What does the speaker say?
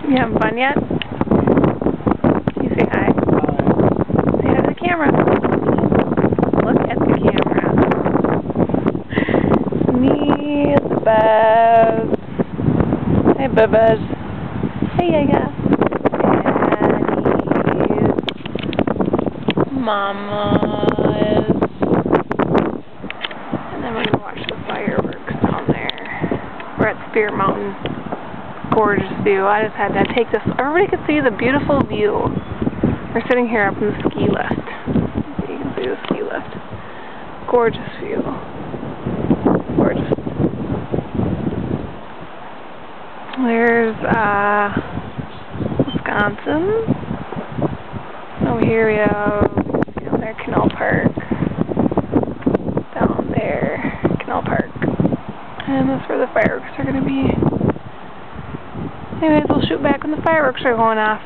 You having fun yet? Can you say hi? Say hi to the camera. Look at the camera. Me, the Bubs. Hey, Bubba's. Hey, Yaga. Daddy's. Mama's. And then we're going to watch the fireworks down there. We're at Spirit Mountain. Gorgeous view. I just had to take this. Everybody could see the beautiful view. We're sitting here up in the ski lift. You can see the ski lift. Gorgeous view. Gorgeous. There's Wisconsin. Over here we have down there Canal Park. Down there Canal Park. And that's where the fireworks are going to be. Anyways, we'll shoot back when the fireworks are going off.